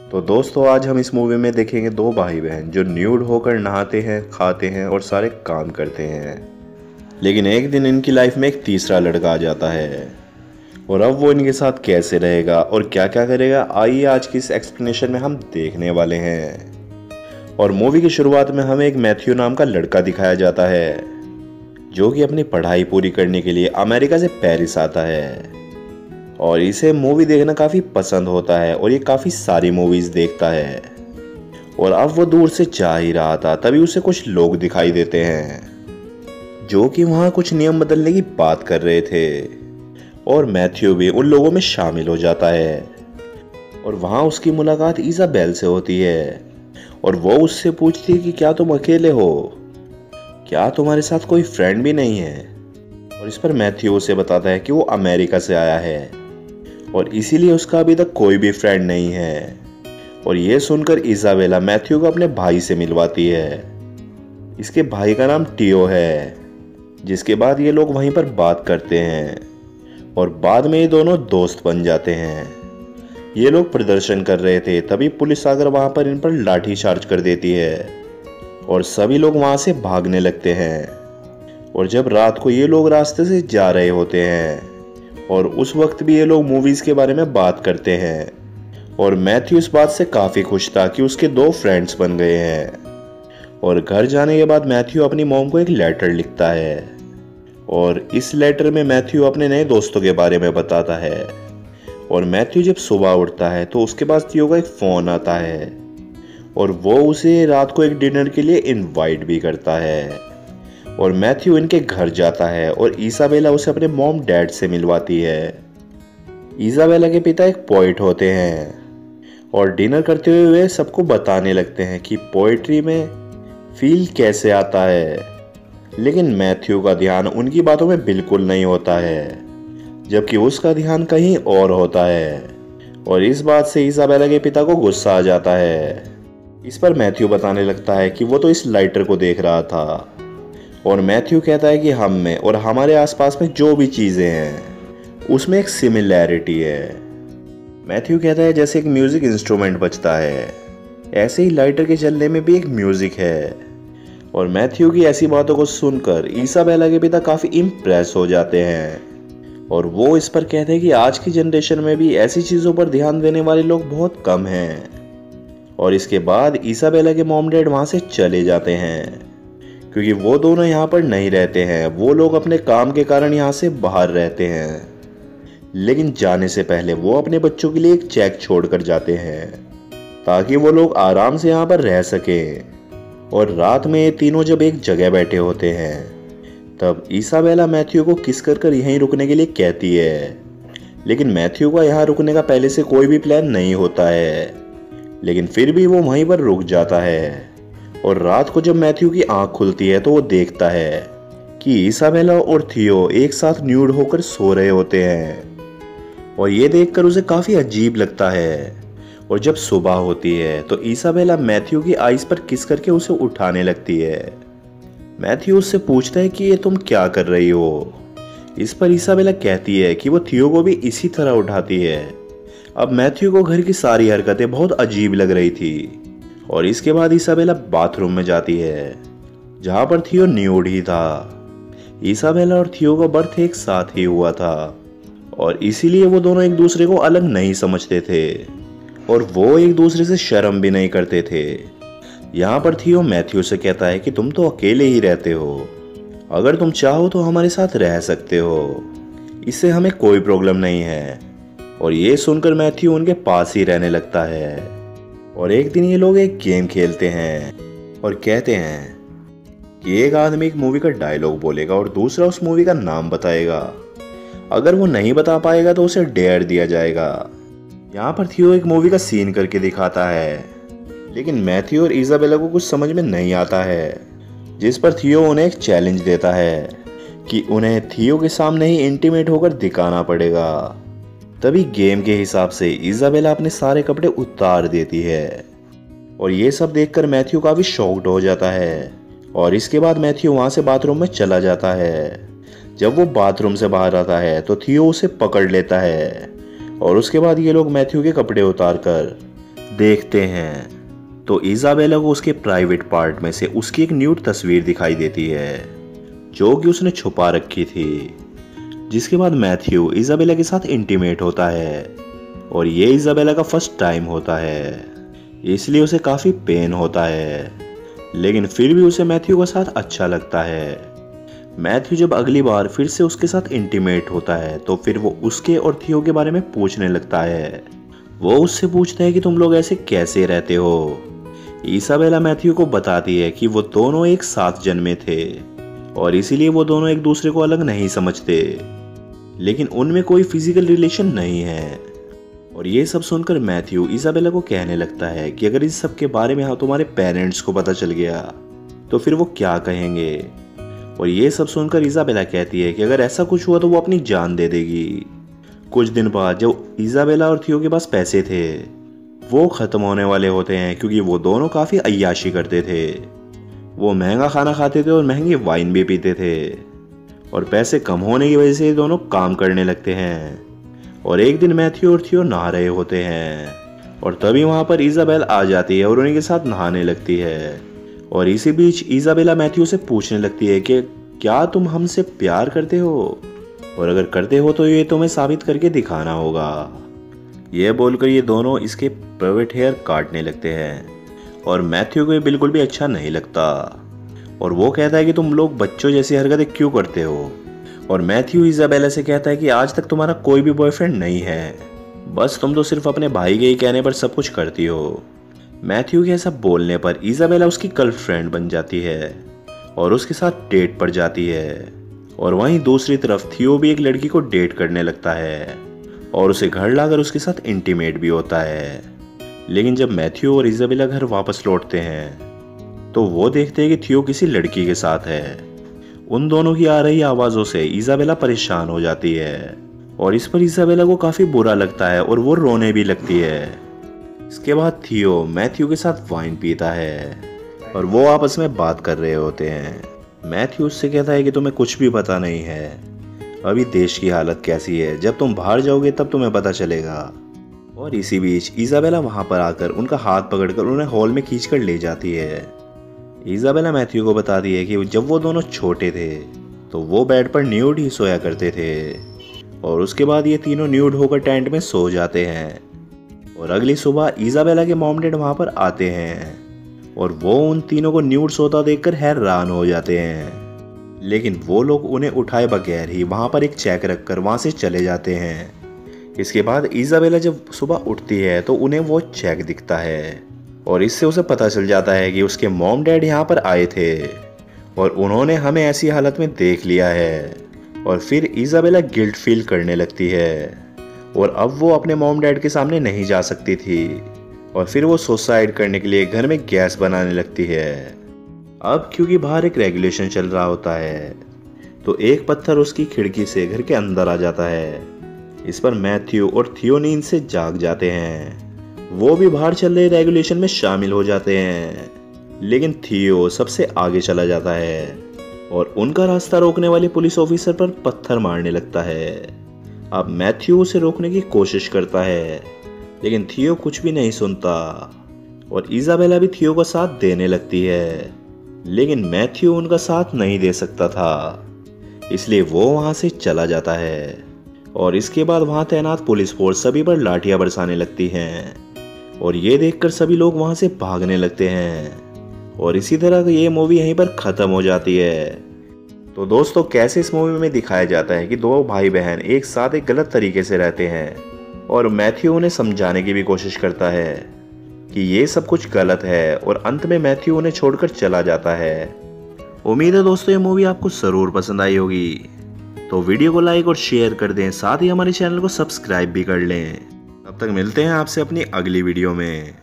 तो दोस्तों आज हम इस मूवी में देखेंगे दो भाई बहन जो न्यूड होकर नहाते हैं, खाते हैं और सारे काम करते हैं। लेकिन एक दिन इनकी लाइफ में एक तीसरा लड़का आ जाता है और अब वो इनके साथ कैसे रहेगा और क्या क्या करेगा, आइए आज की इस एक्सप्लेनेशन में हम देखने वाले हैं। और मूवी की शुरुआत में हमें एक मैथ्यू नाम का लड़का दिखाया जाता है जो कि अपनी पढ़ाई पूरी करने के लिए अमेरिका से पेरिस आता है और इसे मूवी देखना काफ़ी पसंद होता है और ये काफ़ी सारी मूवीज़ देखता है। और अब वो दूर से जा ही रहा था, तभी उसे कुछ लोग दिखाई देते हैं जो कि वहाँ कुछ नियम बदलने की बात कर रहे थे और मैथ्यू भी उन लोगों में शामिल हो जाता है। और वहाँ उसकी मुलाकात इज़ाबेल से होती है और वो उससे पूछती है कि क्या तुम अकेले हो, क्या तुम्हारे साथ कोई फ्रेंड भी नहीं है। और इस पर मैथ्यू उसे बताता है कि वो अमेरिका से आया है और इसीलिए उसका अभी तक कोई भी फ्रेंड नहीं है। और ये सुनकर इज़ाबेला मैथ्यू को अपने भाई से मिलवाती है। इसके भाई का नाम टियो है, जिसके बाद ये लोग वहीं पर बात करते हैं और बाद में ये दोनों दोस्त बन जाते हैं। ये लोग प्रदर्शन कर रहे थे, तभी पुलिस आकर वहां पर इन पर लाठी चार्ज कर देती है और सभी लोग वहां से भागने लगते हैं। और जब रात को ये लोग रास्ते से जा रहे होते हैं और उस वक्त भी ये लोग मूवीज के बारे में बात करते हैं और मैथ्यू इस बात से काफी खुश था कि उसके दो फ्रेंड्स बन गए हैं। और घर जाने के बाद मैथ्यू अपनी मॉम को एक लेटर लिखता है और इस लेटर में मैथ्यू अपने नए दोस्तों के बारे में बताता है। और मैथ्यू जब सुबह उठता है तो उसके पास टियो का एक फोन आता है और वो उसे रात को एक डिनर के लिए इनवाइट भी करता है। और मैथ्यू इनके घर जाता है और इज़ाबेला उसे अपने मॉम डैड से मिलवाती है। इज़ाबेला के पिता एक पोइट होते हैं और डिनर करते हुए वे सबको बताने लगते हैं कि पोइट्री में फील कैसे आता है। लेकिन मैथ्यू का ध्यान उनकी बातों में बिल्कुल नहीं होता है, जबकि उसका ध्यान कहीं और होता है। और इस बात से इज़ाबेला के पिता को गुस्सा आ जाता है। इस पर मैथ्यू बताने लगता है कि वो तो इस लाइटर को देख रहा था और मैथ्यू कहता है कि हम में और हमारे आसपास में जो भी चीज़ें हैं उसमें एक सिमिलैरिटी है। मैथ्यू कहता है जैसे एक म्यूज़िक इंस्ट्रूमेंट बजता है, ऐसे ही लाइटर के चलने में भी एक म्यूज़िक है। और मैथ्यू की ऐसी बातों को सुनकर इज़ाबेला के पिता काफ़ी इम्प्रेस हो जाते हैं और वो इस पर कहते हैं कि आज की जनरेशन में भी ऐसी चीज़ों पर ध्यान देने वाले लोग बहुत कम हैं। और इसके बाद इज़ाबेला के मॉम डैड वहाँ से चले जाते हैं क्योंकि वो दोनों यहाँ पर नहीं रहते हैं, वो लोग अपने काम के कारण यहाँ से बाहर रहते हैं। लेकिन जाने से पहले वो अपने बच्चों के लिए एक चेक छोड़कर जाते हैं ताकि वो लोग आराम से यहाँ पर रह सकें। और रात में ये तीनों जब एक जगह बैठे होते हैं तब इज़ाबेला मैथ्यू को किस कर यहीं रुकने के लिए कहती है। लेकिन मैथ्यू का यहाँ रुकने का पहले से कोई भी प्लान नहीं होता है, लेकिन फिर भी वो वहीं पर रुक जाता है। और रात को जब मैथ्यू की आंख खुलती है तो वो देखता है कि इज़ाबेला और थियो एक साथ न्यूड होकर सो रहे होते हैं और ये देखकर उसे काफ़ी अजीब लगता है। और जब सुबह होती है तो इज़ाबेला मैथ्यू की आइस पर किस करके उसे उठाने लगती है। मैथ्यू उससे पूछता है कि ये तुम क्या कर रही हो। इस पर इज़ाबेला कहती है कि वो थियो को भी इसी तरह उठाती है। अब मैथ्यू को घर की सारी हरकतें बहुत अजीब लग रही थी और इसके बाद इज़ाबेला बाथरूम में जाती है जहां पर थियो न्यूड ही था। इज़ाबेला और थियो का बर्थ एक साथ ही हुआ था और इसीलिए वो दोनों एक दूसरे को अलग नहीं समझते थे और वो एक दूसरे से शर्म भी नहीं करते थे। यहाँ पर थियो मैथ्यू से कहता है कि तुम तो अकेले ही रहते हो, अगर तुम चाहो तो हमारे साथ रह सकते हो, इससे हमें कोई प्रॉब्लम नहीं है। और ये सुनकर मैथ्यू उनके पास ही रहने लगता है। और एक दिन ये लोग एक गेम खेलते हैं और कहते हैं कि एक आदमी एक मूवी का डायलॉग बोलेगा और दूसरा उस मूवी का नाम बताएगा। अगर वो नहीं बता पाएगा तो उसे डेयर दिया जाएगा। यहाँ पर थियो एक मूवी का सीन करके दिखाता है, लेकिन मैथ्यू और इज़ाबेला को कुछ समझ में नहीं आता है, जिस पर थियो उन्हें एक चैलेंज देता है कि उन्हें थियो के सामने ही इंटीमेट होकर दिखाना पड़ेगा। तभी गेम के हिसाब से इज़ाबेला अपने सारे कपड़े उतार देती है और ये सब देखकर मैथ्यू काफ़ी शॉक्ड हो जाता है। और इसके बाद मैथ्यू वहाँ से बाथरूम में चला जाता है। जब वो बाथरूम से बाहर आता है तो थियो उसे पकड़ लेता है और उसके बाद ये लोग मैथ्यू के कपड़े उतार कर देखते हैं तो इजाबेला को उसके प्राइवेट पार्ट में से उसकी एक न्यूड तस्वीर दिखाई देती है जो कि उसने छुपा रखी थी। जिसके बाद मैथ्यू इजाबेला के साथ इंटीमेट होता है और ये इजाबेला का फर्स्ट टाइम होता है, इसलिए उसे काफी पेन होता है, लेकिन फिर भी उसे मैथ्यू का साथ अच्छा लगता है। मैथ्यू जब अगली बार फिर से उसके साथ इंटीमेट होता है तो फिर वो उसके और थियो के बारे में पूछने लगता है। वो उससे पूछता है कि तुम लोग ऐसे कैसे रहते हो। इसाबेला मैथ्यू को बताती है कि वो दोनों एक साथ जन्मे थे और इसीलिए वो दोनों एक दूसरे को अलग नहीं समझते, लेकिन उनमें कोई फिजिकल रिलेशन नहीं है। और ये सब सुनकर मैथ्यू इसाबेला को कहने लगता है कि अगर इस सब के बारे में तुम्हारे पेरेंट्स को पता चल गया तो फिर वो क्या कहेंगे। और ये सब सुनकर इसाबेला कहती है कि अगर ऐसा कुछ हुआ तो वो अपनी जान दे देगी। कुछ दिन बाद जब इसाबेला और थियो के पास पैसे थे वो खत्म होने वाले होते हैं, क्योंकि वो दोनों काफी अय्याशी करते थे। वो महंगा खाना खाते थे और महंगी वाइन भी पीते थे और पैसे कम होने की वजह से ये दोनों काम करने लगते हैं। और एक दिन मैथ्यू और थियो नहा रहे होते हैं और तभी वहां पर इजाबेल आ जाती है और उन्हीं के साथ नहाने लगती है। और इसी बीच इजाबेला मैथ्यू से पूछने लगती है कि क्या तुम हमसे प्यार करते हो, और अगर करते हो तो ये तुम्हें साबित करके दिखाना होगा। यह बोलकर ये दोनों इसके प्राइवेट हेयर काटने लगते हैं और मैथ्यू को ये बिल्कुल भी अच्छा नहीं लगता और वो कहता है कि तुम लोग बच्चों जैसी हरकतें क्यों करते हो। और मैथ्यू इजाबेला से कहता है कि आज तक तुम्हारा कोई भी बॉयफ्रेंड नहीं है, बस तुम तो सिर्फ अपने भाई के ही कहने पर सब कुछ करती हो। मैथ्यू के ऐसा बोलने पर इजाबेला उसकी गर्लफ्रेंड बन जाती है और उसके साथ डेट पर जाती है। और वहीं दूसरी तरफ थियो भी एक लड़की को डेट करने लगता है और उसे घर लाकर उसके साथ इंटीमेट भी होता है। लेकिन जब मैथ्यू और इजाबेला घर वापस लौटते हैं तो वो देखते हैं कि थियो किसी लड़की के साथ है। उन दोनों की आ रही आवाजों से इजाबेला परेशान हो जाती है और इस पर इजाबेला को काफी बुरा लगता है और वो रोने भी लगती है। इसके बाद थियो मैथ्यू के साथ वाइन पीता है और वो आपस में बात कर रहे होते हैं। मैथ्यू उससे कहता है कि तुम्हें कुछ भी पता नहीं है, अभी देश की हालत कैसी है, जब तुम बाहर जाओगे तब तुम्हें पता चलेगा। और इसी बीच इजाबेला वहां पर आकर उनका हाथ पकड़कर उन्हें हॉल में खींचकर ले जाती है। इजाबेला मैथ्यू को बताती है कि जब वो दोनों छोटे थे तो वो बेड पर न्यूड ही सोया करते थे और उसके बाद ये तीनों न्यूड होकर टेंट में सो जाते हैं। और अगली सुबह इजाबेला के मॉम डैड वहां पर आते हैं और वो उन तीनों को न्यूड सोता देखकर हैरान हो जाते हैं, लेकिन वो लोग उन्हें उठाए बगैर ही वहां पर एक चेक रखकर वहां से चले जाते हैं। इसके बाद इजाबेला जब सुबह उठती है तो उन्हें वो चेक दिखता है और इससे उसे पता चल जाता है कि उसके मॉम डैड यहाँ पर आए थे और उन्होंने हमें ऐसी हालत में देख लिया है। और फिर इजाबेला गिल्ट फील करने लगती है और अब वो अपने मॉम डैड के सामने नहीं जा सकती थी और फिर वो सुसाइड करने के लिए घर में गैस बनाने लगती है। अब क्योंकि बाहर एक रेगुलेशन चल रहा होता है तो एक पत्थर उसकी खिड़की से घर के अंदर आ जाता है। इस पर मैथ्यू और थियो नींद से जाग जाते हैं। वो भी बाहर चल रहे रेगुलेशन में शामिल हो जाते हैं, लेकिन थियो सबसे आगे चला जाता है और उनका रास्ता रोकने वाले पुलिस ऑफिसर पर पत्थर मारने लगता है। अब मैथ्यू उसे रोकने की कोशिश करता है, लेकिन थियो कुछ भी नहीं सुनता और इजाबेला भी थियो का साथ देने लगती है, लेकिन मैथ्यू उनका साथ नहीं दे सकता था, इसलिए वो वहां से चला जाता है। और इसके बाद वहां तैनात पुलिस फोर्स सभी पर लाठियां बरसाने लगती हैं और ये देखकर सभी लोग वहां से भागने लगते हैं। और इसी तरह ये मूवी यहीं पर खत्म हो जाती है। तो दोस्तों, कैसे इस मूवी में दिखाया जाता है कि दो भाई बहन एक साथ एक गलत तरीके से रहते हैं और मैथ्यू उन्हें समझाने की भी कोशिश करता है कि ये सब कुछ गलत है और अंत में मैथ्यू उन्हें छोड़कर चला जाता है। उम्मीद है दोस्तों ये मूवी आपको जरूर पसंद आई होगी, तो वीडियो को लाइक और शेयर कर दें, साथ ही हमारे चैनल को सब्सक्राइब भी कर लें। तब तक मिलते हैं आपसे अपनी अगली वीडियो में।